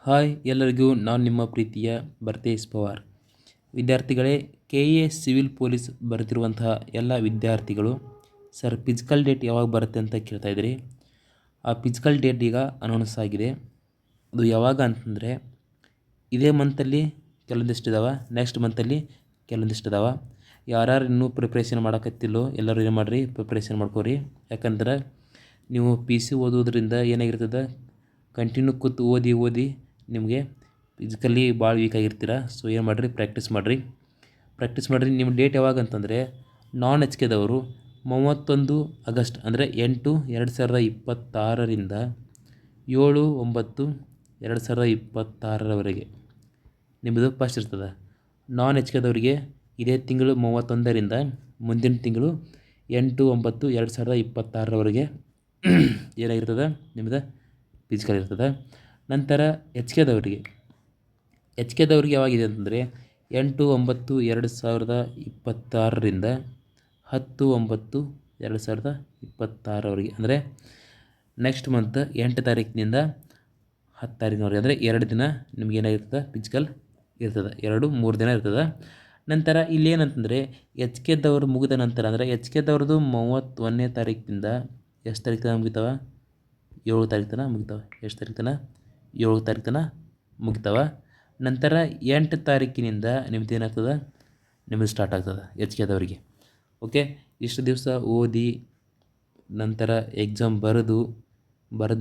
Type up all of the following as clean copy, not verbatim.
Hi ಎಲ್ಲರಿಗೂ ನಾನು ನಿಮ್ಮ ಪ್ರೀತಿಯ ಭರ್ತೇಶ್ ಪವಾರ್. ವಿದ್ಯಾರ್ಥಿಗಳೇ, KA ಸಿವಿಲ್ ಪೊಲೀಸ್ ಬರೆದಿರುವಂತಹ ಎಲ್ಲ ವಿದ್ಯಾರ್ಥಿಗಳು ಸರ್ ಫಿಸಿಕಲ್ ಡೇಟ್ ಯಾವಾಗ ಬರುತ್ತೆ ಅಂತ ಕೇಳ್ತಾ ಇದ್ರಿ. ಆ ಫಿಸಿಕಲ್ ಡೇಟ್ ಈಗ ಅನೌನ್ಸ್ ಆಗಿದೆ. ಅದು ಯಾವಾಗ ಅಂತಂದರೆ ಇದೇ ಮಂತಲ್ಲಿ ಕೆಲವೊಂದಿಷ್ಟು ಇದಾವೆ, ನೆಕ್ಸ್ಟ್ ಮಂತಲ್ಲಿ ಕೆಲವೊಂದಿಷ್ಟು ಇದಾವೆ. ಯಾರ್ಯಾರು ಇನ್ನೂ ಪ್ರಿಪ್ರೇಷನ್ ಮಾಡೋಕತ್ತಿಲ್ಲೋ ಎಲ್ಲರೂ ಏನು ಮಾಡಿರಿ, ಪ್ರಿಪ್ರೇಷನ್ ಮಾಡ್ಕೋರಿ. ಯಾಕಂದ್ರೆ ನೀವು PC ಓದೋದ್ರಿಂದ ಏನಾಗಿರ್ತದೆ, ಕಂಟಿನ್ಯೂ ಕೂತು ಓದಿ ನಿಮಗೆ ಫಿಸಿಕಲಿ ಭಾಳ ವೀಕ್ ಆಗಿರ್ತೀರ. ಸೊ ಏನು ಮಾಡಿರಿ, ಪ್ರಾಕ್ಟೀಸ್ ಮಾಡಿರಿ. ನಿಮ್ಮ ಡೇಟ್ ಯಾವಾಗ ಅಂತಂದರೆ ನಾನ್ HKದವರು 31 ಆಗಸ್ಟ್ ಅಂದರೆ 8/2026ರಿಂದ 7/9/2026ರವರೆಗೆ ನಿಮ್ಮದು ಫಸ್ಟ್ ಇರ್ತದೆ. ನಾನ್ HKದವರಿಗೆ ಇದೇ ತಿಂಗಳು 31ರಿಂದ ಮುಂದಿನ ತಿಂಗಳು 8/9/2026ರವರೆಗೆ ಏನಾಗಿರ್ತದೆ, ನಿಮ್ಮದು ಫಿಸಿಕಲ್ ಇರ್ತದೆ. ನಂತರ ಎಚ್ ಕೆದವ್ರಿಗೆ ಯಾವಾಗಿದೆ ಅಂತಂದರೆ 8/9/2026ರಿಂದ 10/9/2026 ಅಂದರೆ ನೆಕ್ಸ್ಟ್ ಮಂತ್ 8 ತಾರೀಕಿನಿಂದ 10 ತಾರೀಕಿನವರೆಗೆ ಅಂದರೆ 2 ದಿನ ನಿಮ್ಗೆ ಏನಾಗಿರ್ತದೆ, ಫಿಸಿಕಲ್ ಇರ್ತದೆ. 2-3 ದಿನ ಇರ್ತದೆ. ನಂತರ ಇಲ್ಲೇನಂತಂದರೆ HKದವ್ರು ಮುಗಿದ ನಂತರ ಅಂದರೆ HKದವ್ರದ್ದು 31ನೇ ತಾರೀಕಿನಿಂದ ಎಷ್ಟು ತಾರೀಕು ತನಕ ಮುಗಿತಾವೆ, 7 ತಾರೀಕು ತನಕ ಮುಗಿತಾವೆ. ಎಷ್ಟು ತಾರೀಕು ತನಕ, 7 ತಾರೀಕು ತನಕ ಮುಗಿತಾವೆ. ನಂತರ 8 ತಾರೀಕಿನಿಂದ ನಿಮ್ದು ಏನಾಗ್ತದೆ, ನಿಮ್ಮದು ಸ್ಟಾರ್ಟ್ ಆಗ್ತದೆ HKದವರಿಗೆ. ಓಕೆ, ಇಷ್ಟು ದಿವಸ ಓದಿ ನಂತರ ಎಕ್ಸಾಮ್ ಬರೆದ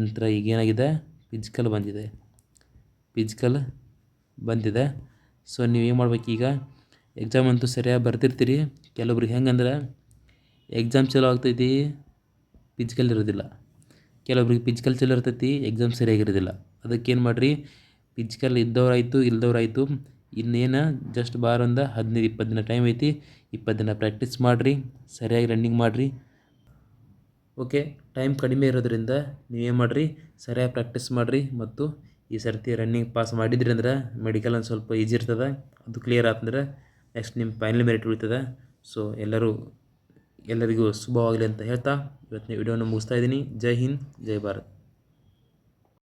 ನಂತರ ಈಗೇನಾಗಿದೆ, ಫಿಸಿಕಲ್ ಬಂದಿದೆ. ಸೊ ನೀವೇನು ಮಾಡ್ಬೇಕು, ಈಗ ಎಕ್ಸಾಮ್ ಅಂತೂ ಸರಿಯಾಗಿ ಬರ್ತಿರ್ತೀರಿ. ಕೆಲವೊಬ್ರಿಗೆ ಹೆಂಗಂದ್ರೆ ಎಕ್ಸಾಮ್ ಚಲೋ ಆಗ್ತೈತಿ, ಫಿಸಿಕಲ್ ಇರೋದಿಲ್ಲ. ಕೆಲವೊಬ್ರಿಗೆ ಫಿಸಿಕಲ್ ಚಲೋ ಇರ್ತೈತಿ, ಎಕ್ಸಾಮ್ ಸರಿಯಾಗಿರೋದಿಲ್ಲ. ಅದಕ್ಕೇನು ಮಾಡಿರಿ, ಫಿಸಿಕಲ್ ಇದ್ದವರಾಯಿತು ಇಲ್ದವರಾಯಿತು, ಇನ್ನೇನು ಜಸ್ಟ್ ಬಾರೊಂದು 15-20 ದಿನ ಟೈಮ್ ಐತಿ. 20 ದಿನ ಪ್ರಾಕ್ಟೀಸ್ ಮಾಡಿರಿ, ಸರಿಯಾಗಿ ರನ್ನಿಂಗ್ ಮಾಡಿರಿ. ಓಕೆ, ಟೈಮ್ ಕಡಿಮೆ ಇರೋದ್ರಿಂದ ನೀವೇನು ಮಾಡಿರಿ, ಸರಿಯಾಗಿ ಪ್ರಾಕ್ಟೀಸ್ ಮಾಡಿರಿ. ಮತ್ತು ಈ ಸರ್ತಿ ರನ್ನಿಂಗ್ ಪಾಸ್ ಮಾಡಿದ್ರಿ ಅಂದ್ರೆ ಮೆಡಿಕಲ್ ಒಂದು ಸ್ವಲ್ಪ ಈಜಿ ಇರ್ತದೆ. ಅದು ಕ್ಲಿಯರ್ ಆತಂದ್ರೆ ನೆಕ್ಸ್ಟ್ ನಿಮ್ಮ ಫೈನಲ್ ಮೆರಿಟ್ ಉಳಿತದೆ. ಸೊ ಎಲ್ಲರಿಗೂ ಶುಭವಾಗಲಿ ಅಂತ ಹೇಳ್ತಾ ಇವತ್ತಿನ ವಿಡಿಯೋನ ಮುಗಿಸ್ತಾ ಇದ್ದೀನಿ. ಜೈ ಹಿಂದ್, ಜೈ ಭಾರತ್.